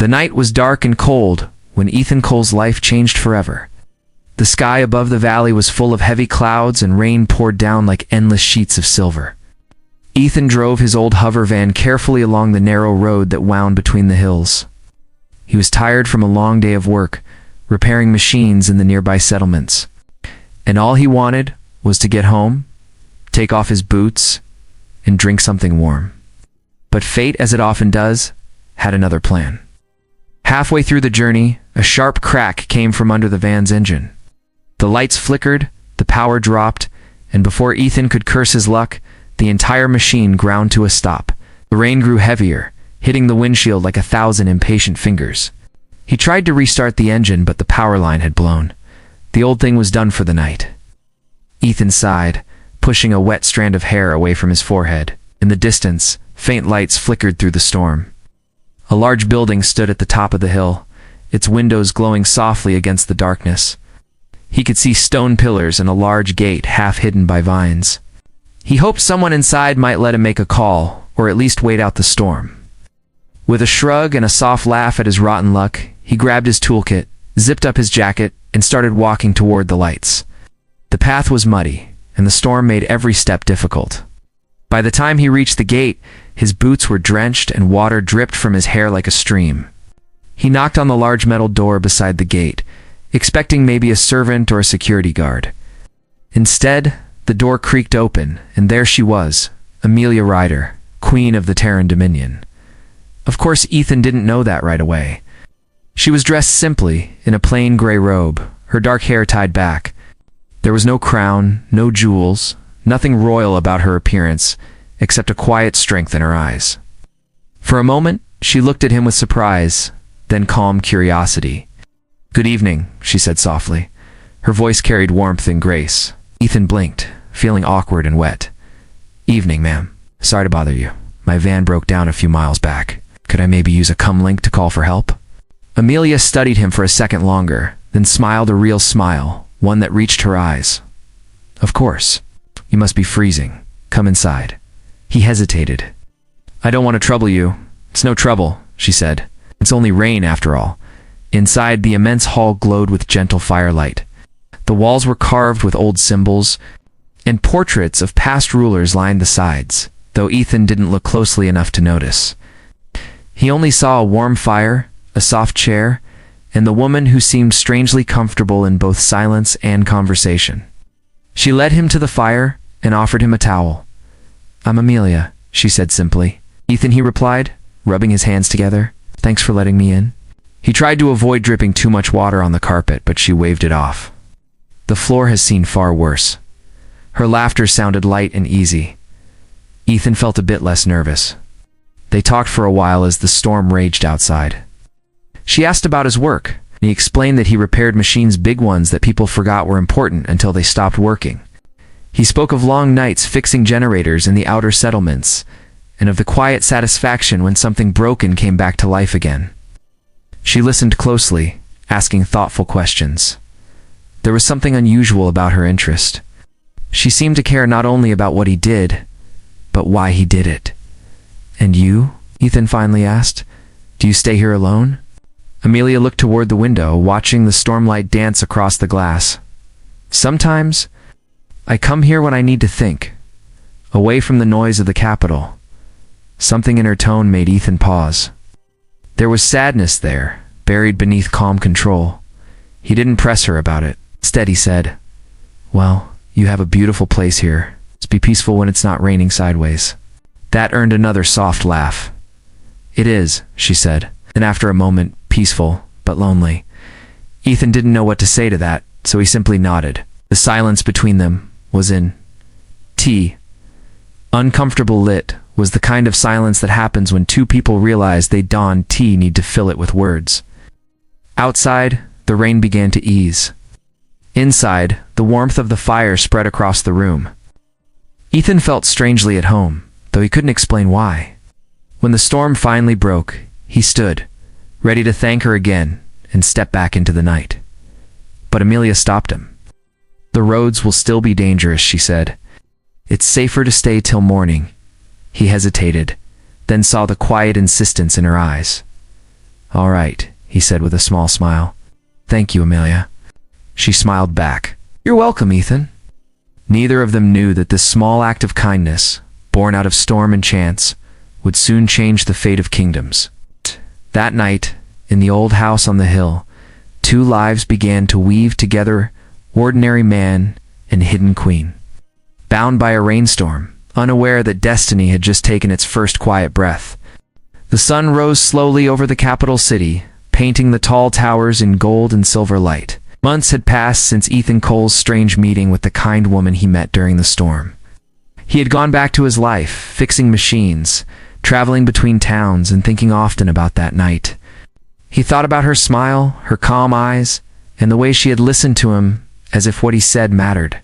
The night was dark and cold when Ethan Cole's life changed forever. The sky above the valley was full of heavy clouds and rain poured down like endless sheets of silver. Ethan drove his old hover van carefully along the narrow road that wound between the hills. He was tired from a long day of work, repairing machines in the nearby settlements. And all he wanted was to get home, take off his boots, and drink something warm. But fate, as it often does, had another plan. Halfway through the journey, a sharp crack came from under the van's engine. The lights flickered, the power dropped, and before Ethan could curse his luck, the entire machine ground to a stop. The rain grew heavier, hitting the windshield like 1,000 impatient fingers. He tried to restart the engine, but the power line had blown. The old thing was done for the night. Ethan sighed, pushing a wet strand of hair away from his forehead. In the distance, faint lights flickered through the storm. A large building stood at the top of the hill, its windows glowing softly against the darkness. He could see stone pillars and a large gate half hidden by vines. He hoped someone inside might let him make a call, or at least wait out the storm. With a shrug and a soft laugh at his rotten luck, he grabbed his toolkit, zipped up his jacket, and started walking toward the lights. The path was muddy, and the storm made every step difficult. By the time he reached the gate, his boots were drenched and water dripped from his hair like a stream. He knocked on the large metal door beside the gate, expecting maybe a servant or a security guard. Instead, the door creaked open, and there she was, Amelia Ryder, Queen of the Terran Dominion. Of course, Ethan didn't know that right away. She was dressed simply, in a plain gray robe, her dark hair tied back. There was no crown, no jewels, nothing royal about her appearance, except a quiet strength in her eyes. For a moment, she looked at him with surprise, then calm curiosity. "Good evening," she said softly. Her voice carried warmth and grace. Ethan blinked, feeling awkward and wet. "Evening, ma'am. Sorry to bother you. My van broke down a few miles back. Could I maybe use a comlink to call for help?" Amelia studied him for a second longer, then smiled a real smile, one that reached her eyes. "Of course. You must be freezing. Come inside." He hesitated. "I don't want to trouble you." "It's no trouble," she said. "It's only rain after all." Inside, the immense hall glowed with gentle firelight. The walls were carved with old symbols, and portraits of past rulers lined the sides, though Ethan didn't look closely enough to notice. He only saw a warm fire, a soft chair, and the woman who seemed strangely comfortable in both silence and conversation. She led him to the fire and offered him a towel. "I'm Amelia," she said simply. "Ethan," he replied, rubbing his hands together. "Thanks for letting me in." He tried to avoid dripping too much water on the carpet, but she waved it off. "The floor has seen far worse." Her laughter sounded light and easy. Ethan felt a bit less nervous. They talked for a while as the storm raged outside. She asked about his work, and he explained that he repaired machines, big ones that people forgot were important until they stopped working. He spoke of long nights fixing generators in the outer settlements, and of the quiet satisfaction when something broken came back to life again. She listened closely, asking thoughtful questions. There was something unusual about her interest. She seemed to care not only about what he did, but why he did it. "And you?" Ethan finally asked. "Do you stay here alone?" Amelia looked toward the window, watching the stormlight dance across the glass. "Sometimes, I come here when I need to think, away from the noise of the capital." Something in her tone made Ethan pause. There was sadness there, buried beneath calm control. He didn't press her about it. Instead, he said, "Well, you have a beautiful place here. Let's be peaceful when it's not raining sideways." That earned another soft laugh. "It is," she said. Then after a moment, "Peaceful, but lonely." Ethan didn't know what to say to that, so he simply nodded. The silence between them was in tea. Uncomfortable lit was the kind of silence that happens when two people realize they don tea need to fill it with words. Outside, the rain began to ease. Inside, the warmth of the fire spread across the room. Ethan felt strangely at home, though he couldn't explain why. When the storm finally broke, he stood, ready to thank her again and step back into the night. But Amelia stopped him. "The roads will still be dangerous," she said. "It's safer to stay till morning." He hesitated, then saw the quiet insistence in her eyes. "All right," he said with a small smile. "Thank you, Amelia." She smiled back. "You're welcome, Ethan." Neither of them knew that this small act of kindness, born out of storm and chance, would soon change the fate of kingdoms. That night, in the old house on the hill, two lives began to weave together, ordinary man and hidden queen. Bound by a rainstorm, unaware that destiny had just taken its first quiet breath. The sun rose slowly over the capital city, painting the tall towers in gold and silver light. Months had passed since Ethan Cole's strange meeting with the kind woman he met during the storm. He had gone back to his life, fixing machines, traveling between towns, and thinking often about that night. He thought about her smile, her calm eyes, and the way she had listened to him as if what he said mattered.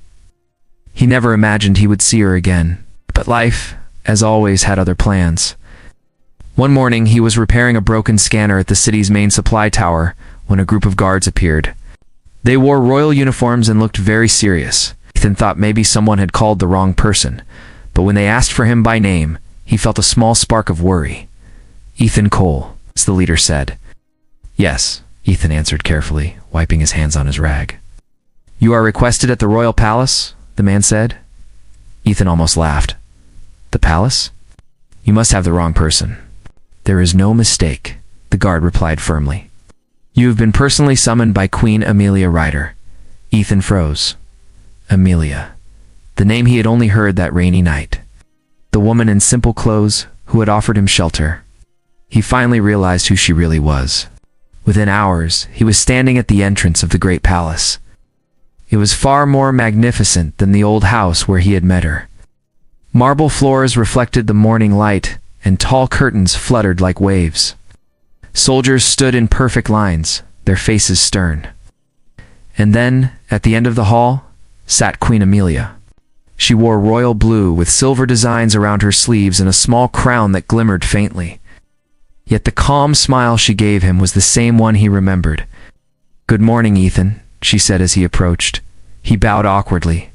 He never imagined he would see her again, but life, as always, had other plans. One morning, he was repairing a broken scanner at the city's main supply tower when a group of guards appeared. They wore royal uniforms and looked very serious. Ethan thought maybe someone had called the wrong person, but when they asked for him by name, he felt a small spark of worry. "Ethan Cole," the leader said. "Yes," Ethan answered carefully, wiping his hands on his rag. "You are requested at the royal palace," the man said. Ethan almost laughed. "The palace? You must have the wrong person." "There is no mistake," the guard replied firmly. "You have been personally summoned by Queen Amelia Ryder." Ethan froze. Amelia. The name he had only heard that rainy night. The woman in simple clothes who had offered him shelter. He finally realized who she really was. Within hours, he was standing at the entrance of the great palace. It was far more magnificent than the old house where he had met her. Marble floors reflected the morning light, and tall curtains fluttered like waves. Soldiers stood in perfect lines, their faces stern. And then, at the end of the hall, sat Queen Amelia. She wore royal blue with silver designs around her sleeves and a small crown that glimmered faintly. Yet the calm smile she gave him was the same one he remembered. "Good morning, Ethan," she said as he approached. He bowed awkwardly.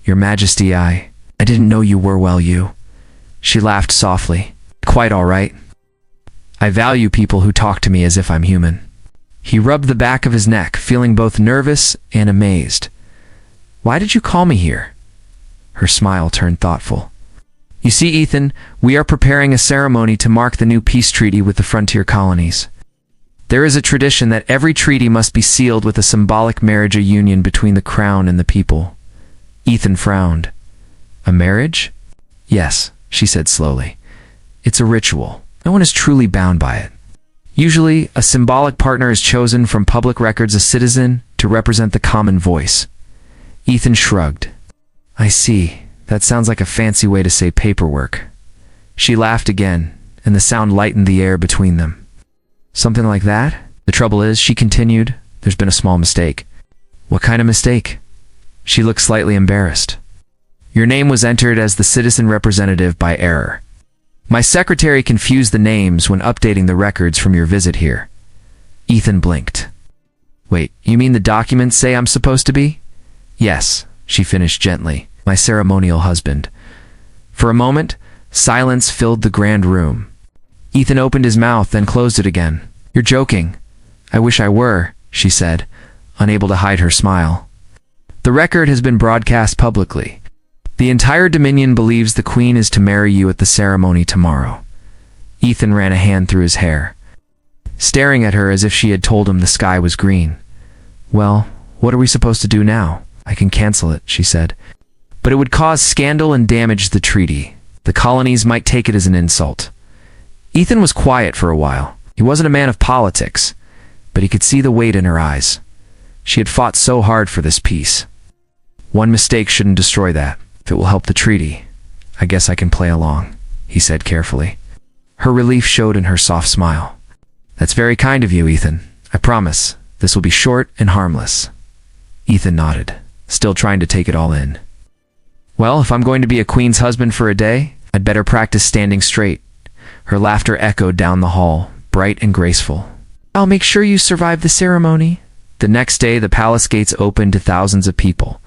"Your Majesty, I didn't know you were well, you." She laughed softly. "Quite all right. I value people who talk to me as if I'm human." He rubbed the back of his neck, feeling both nervous and amazed. "Why did you call me here?" Her smile turned thoughtful. "You see, Ethan, we are preparing a ceremony to mark the new peace treaty with the frontier colonies. There is a tradition that every treaty must be sealed with a symbolic marriage, a union between the crown and the people." Ethan frowned. "A marriage?" "Yes," she said slowly. "It's a ritual. No one is truly bound by it. Usually, a symbolic partner is chosen from public records, a citizen, to represent the common voice." Ethan shrugged. "I see. That sounds like a fancy way to say paperwork." She laughed again, and the sound lightened the air between them. "Something like that? The trouble is," she continued, "there's been a small mistake." "What kind of mistake?" She looked slightly embarrassed. "Your name was entered as the citizen representative by error. My secretary confused the names when updating the records from your visit here." Ethan blinked. "Wait, you mean the documents say I'm supposed to be?" "Yes," she finished gently, "my ceremonial husband." For a moment, silence filled the grand room. Ethan opened his mouth, then closed it again. "You're joking." "I wish I were," she said, unable to hide her smile. "The record has been broadcast publicly. The entire Dominion believes the Queen is to marry you at the ceremony tomorrow." Ethan ran a hand through his hair, staring at her as if she had told him the sky was green. "Well, what are we supposed to do now?" "I can cancel it," she said. "But it would cause scandal and damage the treaty. The colonies might take it as an insult." Ethan was quiet for a while. He wasn't a man of politics, but he could see the weight in her eyes. She had fought so hard for this peace. "One mistake shouldn't destroy that. If it will help the treaty, I guess I can play along," he said carefully. Her relief showed in her soft smile. "That's very kind of you, Ethan. I promise, this will be short and harmless." Ethan nodded, still trying to take it all in. "Well, if I'm going to be a queen's husband for a day, I'd better practice standing straight." Her laughter echoed down the hall, bright and graceful. "I'll make sure you survive the ceremony." The next day, the palace gates opened to thousands of people.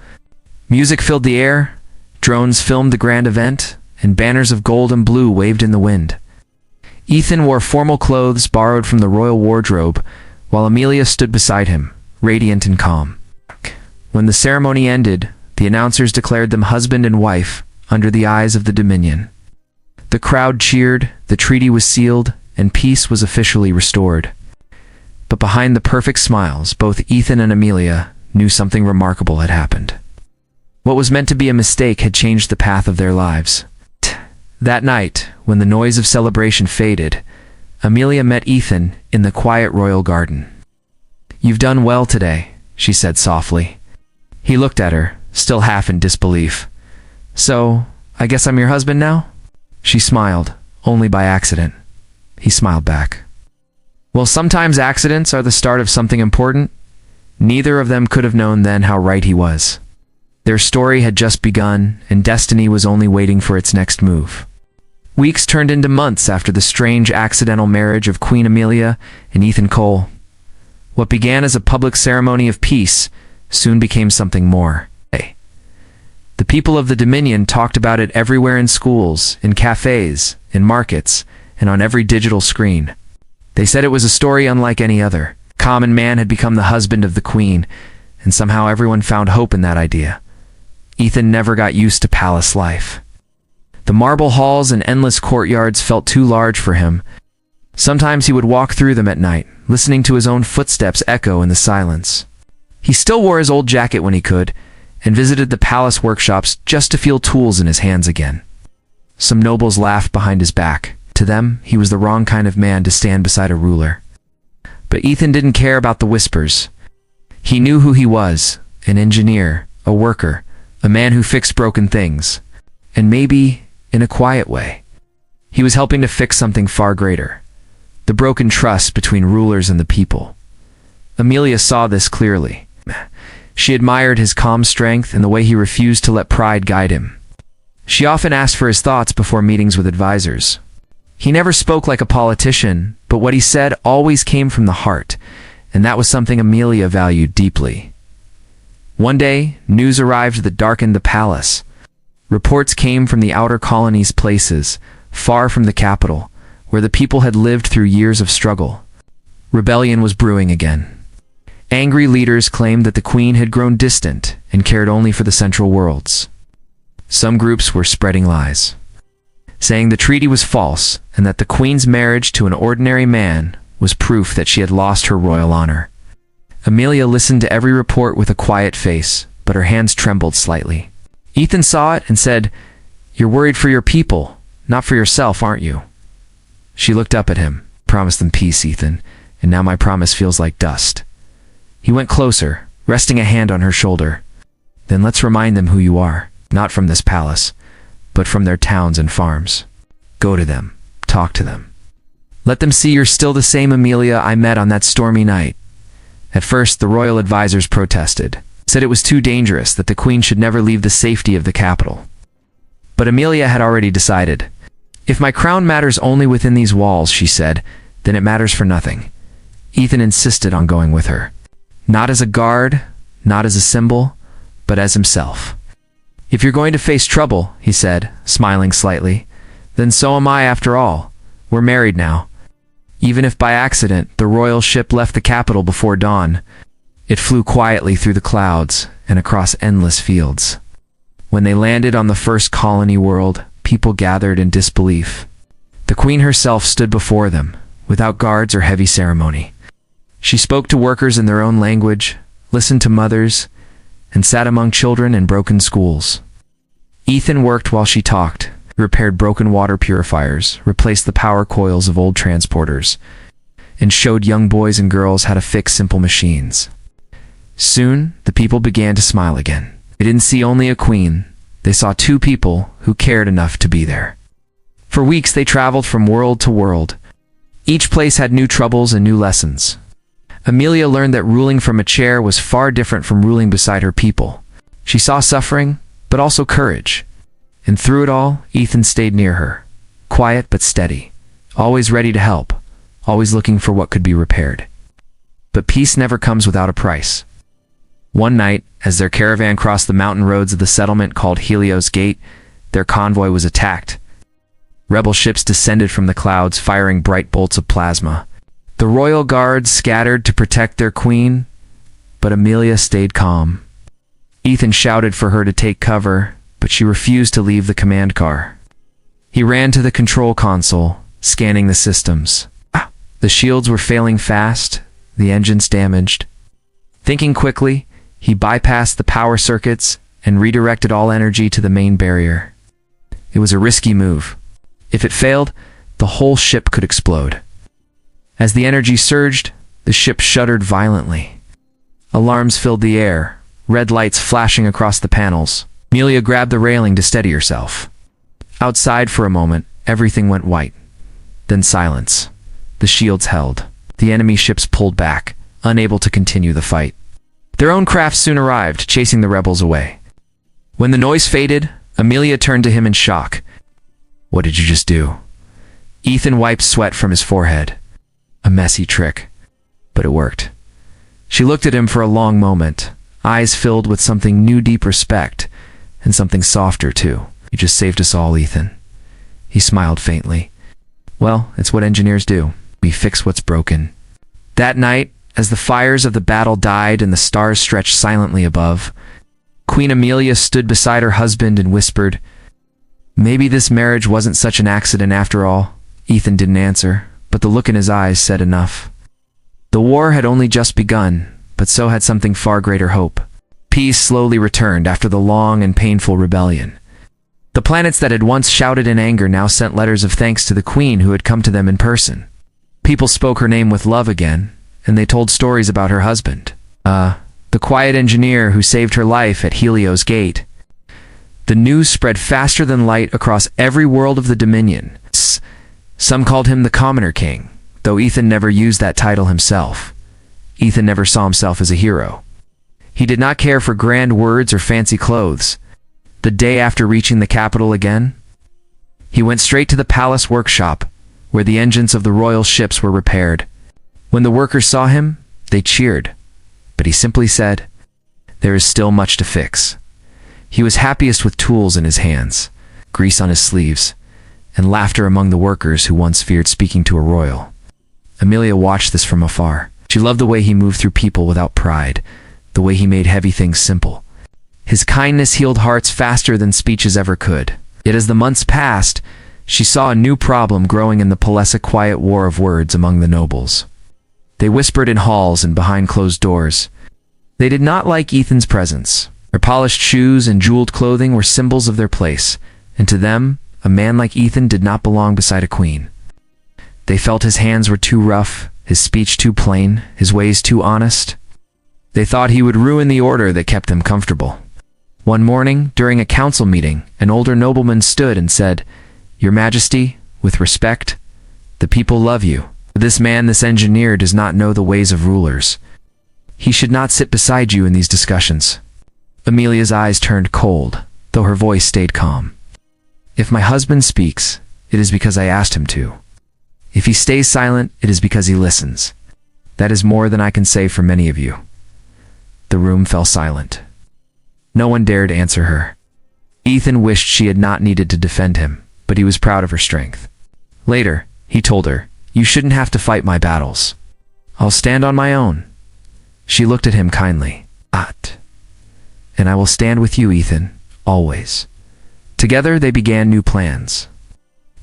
Music filled the air, drones filmed the grand event, and banners of gold and blue waved in the wind. Ethan wore formal clothes borrowed from the royal wardrobe, while Amelia stood beside him, radiant and calm. When the ceremony ended, the announcers declared them husband and wife under the eyes of the Dominion. The crowd cheered, the treaty was sealed, and peace was officially restored. But behind the perfect smiles, both Ethan and Amelia knew something remarkable had happened. What was meant to be a mistake had changed the path of their lives. That night, when the noise of celebration faded, Amelia met Ethan in the quiet royal garden. "You've done well today," she said softly. He looked at her, still half in disbelief. "So, I guess I'm your husband now?" She smiled, only by accident. He smiled back. Well, sometimes accidents are the start of something important. Neither of them could have known then how right he was. Their story had just begun, and destiny was only waiting for its next move. Weeks turned into months after the strange accidental marriage of Queen Amelia and Ethan Cole. What began as a public ceremony of peace soon became something more. The people of the Dominion talked about it everywhere, in schools, in cafes, in markets, and on every digital screen. They said it was a story unlike any other. Common man had become the husband of the queen, and somehow everyone found hope in that idea. Ethan never got used to palace life. The marble halls and endless courtyards felt too large for him. Sometimes he would walk through them at night, listening to his own footsteps echo in the silence. He still wore his old jacket when he could, and visited the palace workshops just to feel tools in his hands again. Some nobles laughed behind his back. To them, he was the wrong kind of man to stand beside a ruler. But Ethan didn't care about the whispers. He knew who he was, an engineer, a worker, a man who fixed broken things. And maybe, in a quiet way, he was helping to fix something far greater. The broken trust between rulers and the people. Amelia saw this clearly. She admired his calm strength and the way he refused to let pride guide him. She often asked for his thoughts before meetings with advisors. He never spoke like a politician, but what he said always came from the heart, and that was something Amelia valued deeply. One day, news arrived that darkened the palace. Reports came from the outer colonies, places far from the capital, where the people had lived through years of struggle. Rebellion was brewing again. Angry leaders claimed that the queen had grown distant and cared only for the central worlds. Some groups were spreading lies, saying the treaty was false and that the queen's marriage to an ordinary man was proof that she had lost her royal honor. Amelia listened to every report with a quiet face, but her hands trembled slightly. Ethan saw it and said, "You're worried for your people, not for yourself, aren't you?" She looked up at him. "Promise them peace, Ethan, and now my promise feels like dust." He went closer, resting a hand on her shoulder. "Then let's remind them who you are, not from this palace, but from their towns and farms. Go to them, talk to them. Let them see you're still the same Amelia I met on that stormy night." At first, the royal advisors protested, said it was too dangerous, that the queen should never leave the safety of the capital. But Amelia had already decided. "If my crown matters only within these walls," she said, "then it matters for nothing." Ethan insisted on going with her. Not as a guard, not as a symbol, but as himself. "If you're going to face trouble," he said, smiling slightly, "then so am I after all. We're married now." Even if by accident the royal ship left the capital before dawn, it flew quietly through the clouds and across endless fields. When they landed on the first colony world, people gathered in disbelief. The queen herself stood before them, without guards or heavy ceremony. She spoke to workers in their own language, listened to mothers, and sat among children in broken schools. Ethan worked while she talked, repaired broken water purifiers, replaced the power coils of old transporters, and showed young boys and girls how to fix simple machines. Soon, the people began to smile again. They didn't see only a queen, they saw two people who cared enough to be there. For weeks they traveled from world to world. Each place had new troubles and new lessons. Amelia learned that ruling from a chair was far different from ruling beside her people. She saw suffering, but also courage. And through it all, Ethan stayed near her, quiet but steady, always ready to help, always looking for what could be repaired. But peace never comes without a price. One night, as their caravan crossed the mountain roads of the settlement called Helios Gate, their convoy was attacked. Rebel ships descended from the clouds, firing bright bolts of plasma. The royal guards scattered to protect their queen, but Amelia stayed calm. Ethan shouted for her to take cover, but she refused to leave the command car. He ran to the control console, scanning the systems. The shields were failing fast, the engines damaged. Thinking quickly, he bypassed the power circuits and redirected all energy to the main barrier. It was a risky move. If it failed, the whole ship could explode. As the energy surged, the ship shuddered violently. Alarms filled the air, red lights flashing across the panels. Amelia grabbed the railing to steady herself. Outside for a moment, everything went white. Then silence. The shields held. The enemy ships pulled back, unable to continue the fight. Their own craft soon arrived, chasing the rebels away. When the noise faded, Amelia turned to him in shock. "What did you just do?" Ethan wiped sweat from his forehead. A messy trick, but it worked. She looked at him for a long moment, eyes filled with something new, deep respect, and something softer too. "You just saved us all, Ethan." He smiled faintly. "Well, it's what engineers do. We fix what's broken." That night, as the fires of the battle died and the stars stretched silently above, Queen Amelia stood beside her husband and whispered, "Maybe this marriage wasn't such an accident after all." Ethan didn't answer, but the look in his eyes said enough. The war had only just begun, but so had something far greater hope. Peace slowly returned after the long and painful rebellion. The planets that had once shouted in anger now sent letters of thanks to the Queen who had come to them in person. People spoke her name with love again, and they told stories about her husband. The quiet engineer who saved her life at Helio's gate. The news spread faster than light across every world of the Dominion. Some called him the Commoner King, though Ethan never used that title himself. Ethan never saw himself as a hero. He did not care for grand words or fancy clothes. The day after reaching the capital again, he went straight to the palace workshop, where the engines of the royal ships were repaired. When the workers saw him, they cheered, but he simply said, "There is still much to fix." He was happiest with tools in his hands, grease on his sleeves, and laughter among the workers who once feared speaking to a royal. Amelia watched this from afar. She loved the way he moved through people without pride, the way he made heavy things simple. His kindness healed hearts faster than speeches ever could. Yet as the months passed, she saw a new problem growing in the Palessa quiet war of words among the nobles. They whispered in halls and behind closed doors. They did not like Ethan's presence. Their polished shoes and jeweled clothing were symbols of their place, and to them, a man like Ethan did not belong beside a queen. They felt his hands were too rough, his speech too plain, his ways too honest. They thought he would ruin the order that kept them comfortable. One morning, during a council meeting, an older nobleman stood and said, "Your Majesty, with respect, the people love you. This man, this engineer, does not know the ways of rulers. He should not sit beside you in these discussions." Amelia's eyes turned cold, though her voice stayed calm. "If my husband speaks, it is because I asked him to. If he stays silent, it is because he listens. That is more than I can say for many of you." The room fell silent. No one dared answer her. Ethan wished she had not needed to defend him, but he was proud of her strength. Later, he told her, "You shouldn't have to fight my battles. I'll stand on my own." She looked at him kindly. "And I will stand with you, Ethan, always." Together, they began new plans.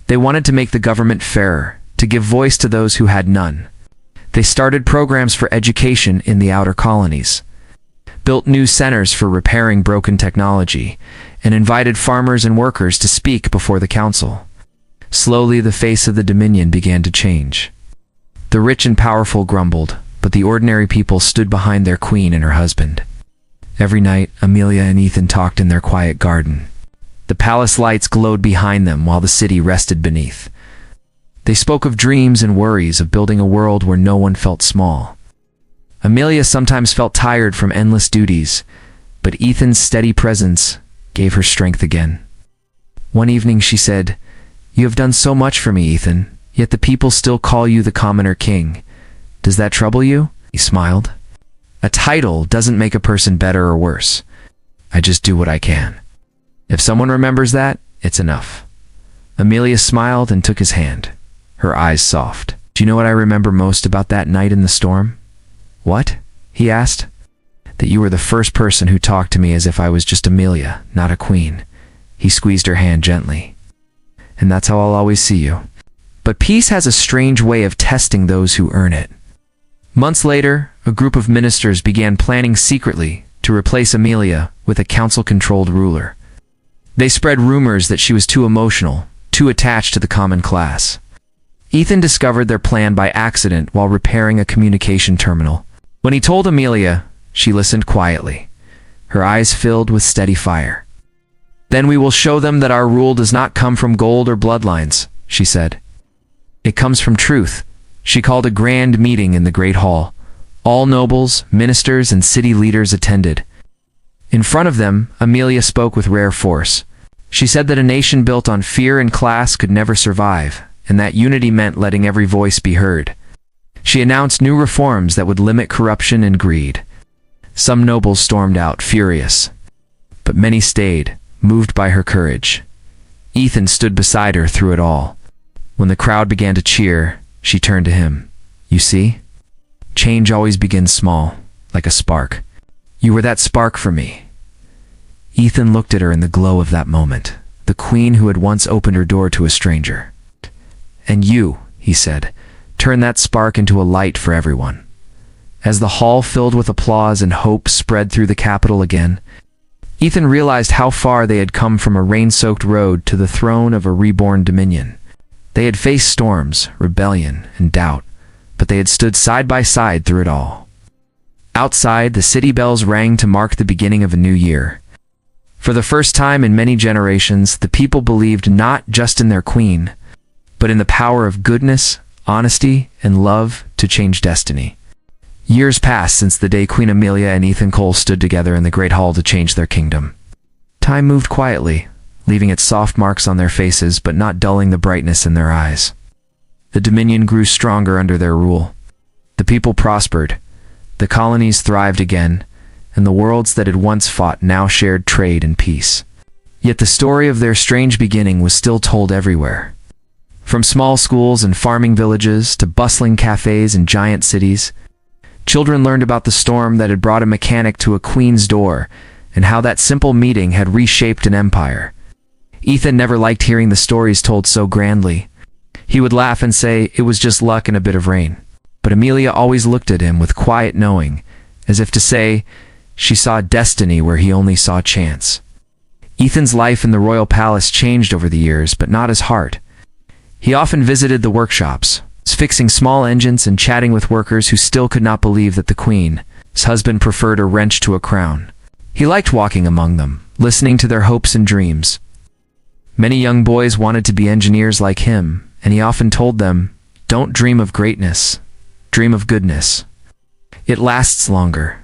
They wanted to make the government fairer, to give voice to those who had none. They started programs for education in the outer colonies, built new centers for repairing broken technology, and invited farmers and workers to speak before the council. Slowly, the face of the Dominion began to change. The rich and powerful grumbled, but the ordinary people stood behind their queen and her husband. Every night, Amelia and Ethan talked in their quiet garden. The palace lights glowed behind them while the city rested beneath. They spoke of dreams and worries of building a world where no one felt small. Amelia sometimes felt tired from endless duties, but Ethan's steady presence gave her strength again. One evening she said, "You have done so much for me, Ethan, yet the people still call you the Commoner King. Does that trouble you?" He smiled. "A title doesn't make a person better or worse. I just do what I can. If someone remembers that, it's enough." Amelia smiled and took his hand, her eyes soft. Do you know what I remember most about that night in the storm? What? He asked. That you were the first person who talked to me as if I was just Amelia, not a queen. He squeezed her hand gently. And that's how I'll always see you. But peace has a strange way of testing those who earn it. Months later, a group of ministers began planning secretly to replace Amelia with a council-controlled ruler. They spread rumors that she was too emotional, too attached to the common class. Ethan discovered their plan by accident while repairing a communication terminal. When he told Amelia, she listened quietly, her eyes filled with steady fire. Then we will show them that our rule does not come from gold or bloodlines, she said. It comes from truth. She called a grand meeting in the Great Hall. All nobles, ministers, and city leaders attended. In front of them, Amelia spoke with rare force. She said that a nation built on fear and class could never survive, and that unity meant letting every voice be heard. She announced new reforms that would limit corruption and greed. Some nobles stormed out, furious, but many stayed, moved by her courage. Ethan stood beside her through it all. When the crowd began to cheer, she turned to him. You see? Change always begins small, like a spark. You were that spark for me. Ethan looked at her in the glow of that moment, the queen who had once opened her door to a stranger. And you, he said, turn that spark into a light for everyone. As the hall filled with applause and hope spread through the capital again, Ethan realized how far they had come from a rain-soaked road to the throne of a reborn dominion. They had faced storms, rebellion, and doubt, but they had stood side by side through it all. Outside, the city bells rang to mark the beginning of a new year. For the first time in many generations, the people believed not just in their queen, but in the power of goodness, honesty, and love to change destiny. Years passed since the day Queen Amelia and Ethan Cole stood together in the Great Hall to change their kingdom. Time moved quietly, leaving its soft marks on their faces but not dulling the brightness in their eyes. The Dominion grew stronger under their rule. The people prospered, the colonies thrived again, and the worlds that had once fought now shared trade and peace. Yet the story of their strange beginning was still told everywhere. From small schools and farming villages to bustling cafes and giant cities, children learned about the storm that had brought a mechanic to a queen's door and how that simple meeting had reshaped an empire. Ethan never liked hearing the stories told so grandly. He would laugh and say it was just luck and a bit of rain. But Amelia always looked at him with quiet knowing, as if to say she saw destiny where he only saw chance. Ethan's life in the royal palace changed over the years, but not his heart. He often visited the workshops, fixing small engines and chatting with workers who still could not believe that the queen, his husband, preferred a wrench to a crown. He liked walking among them, listening to their hopes and dreams. Many young boys wanted to be engineers like him, and he often told them, "Don't dream of greatness, dream of goodness. It lasts longer."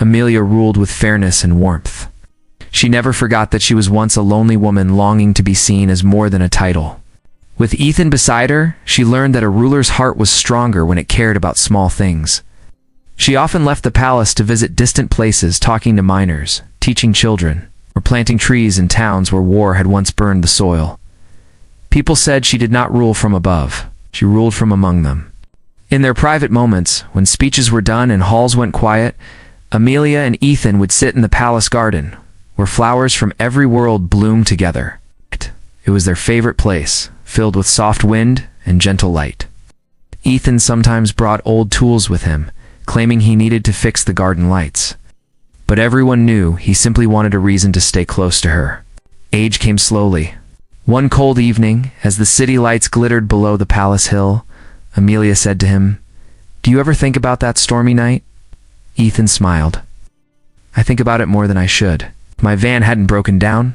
Amelia ruled with fairness and warmth. She never forgot that she was once a lonely woman longing to be seen as more than a title. With Ethan beside her, she learned that a ruler's heart was stronger when it cared about small things. She often left the palace to visit distant places, talking to miners, teaching children, or planting trees in towns where war had once burned the soil. People said she did not rule from above, she ruled from among them. In their private moments, when speeches were done and halls went quiet, Amelia and Ethan would sit in the palace garden, where flowers from every world bloomed together. It was their favorite place, filled with soft wind and gentle light. Ethan sometimes brought old tools with him, claiming he needed to fix the garden lights. But everyone knew he simply wanted a reason to stay close to her. Age came slowly. One cold evening, as the city lights glittered below the palace hill, Amelia said to him, "Do you ever think about that stormy night?" Ethan smiled. "I think about it more than I should. If my van hadn't broken down,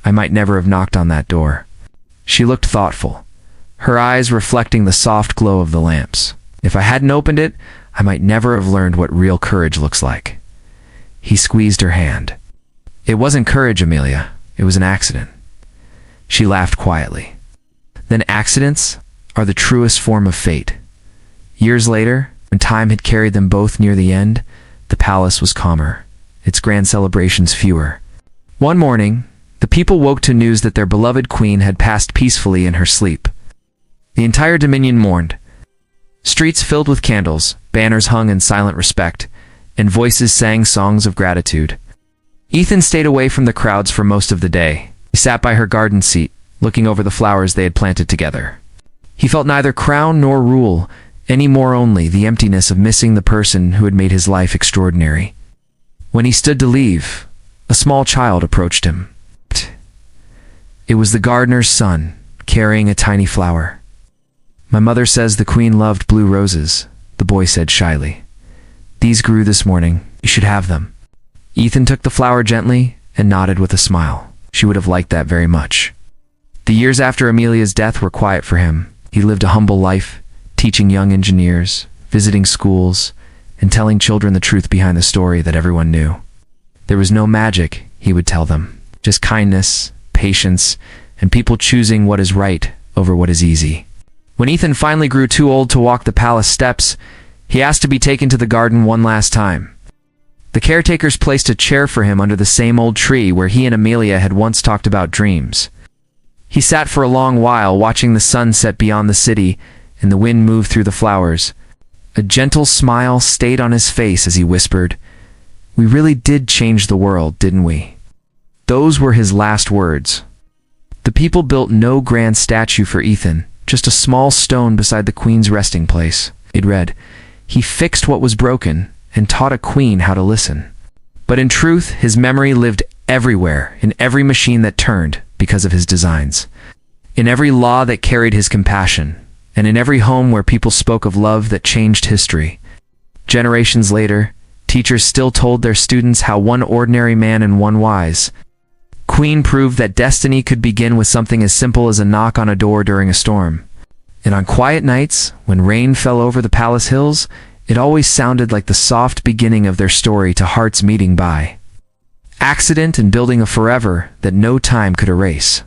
I might never have knocked on that door." She looked thoughtful, her eyes reflecting the soft glow of the lamps. "If I hadn't opened it, I might never have learned what real courage looks like." He squeezed her hand. "It wasn't courage, Amelia. It was an accident." She laughed quietly. "Then accidents are the truest form of fate." Years later, when time had carried them both near the end, the palace was calmer, its grand celebrations fewer. One morning, The people woke to news that their beloved queen had passed peacefully in her sleep. The entire dominion mourned. Streets filled with candles, banners hung in silent respect, and voices sang songs of gratitude. Ethan stayed away from the crowds for most of the day. He sat by her garden seat, looking over the flowers they had planted together. He felt neither crown nor rule, any more only the emptiness of missing the person who had made his life extraordinary. When he stood to leave, a small child approached him. It was the gardener's son, carrying a tiny flower. "My mother says the queen loved blue roses," the boy said shyly. "These grew this morning. You should have them." Ethan took the flower gently and nodded with a smile. She would have liked that very much. The years after Amelia's death were quiet for him. He lived a humble life, teaching young engineers, visiting schools, and telling children the truth behind the story that everyone knew. There was no magic, he would tell them, just kindness, patience, and people choosing what is right over what is easy. When Ethan finally grew too old to walk the palace steps, he asked to be taken to the garden one last time. The caretakers placed a chair for him under the same old tree where he and Amelia had once talked about dreams. He sat for a long while, watching the sun set beyond the city and the wind move through the flowers. A gentle smile stayed on his face as he whispered, "We really did change the world, didn't we?" Those were his last words. The people built no grand statue for Ethan, just a small stone beside the queen's resting place. It read, "He fixed what was broken and taught a queen how to listen." But in truth, his memory lived everywhere, in every machine that turned because of his designs, in every law that carried his compassion, and in every home where people spoke of love that changed history. Generations later, teachers still told their students how one ordinary man and one wise queen proved that destiny could begin with something as simple as a knock on a door during a storm. And on quiet nights, when rain fell over the palace hills, it always sounded like the soft beginning of their story to hearts meeting by accident and building a forever that no time could erase.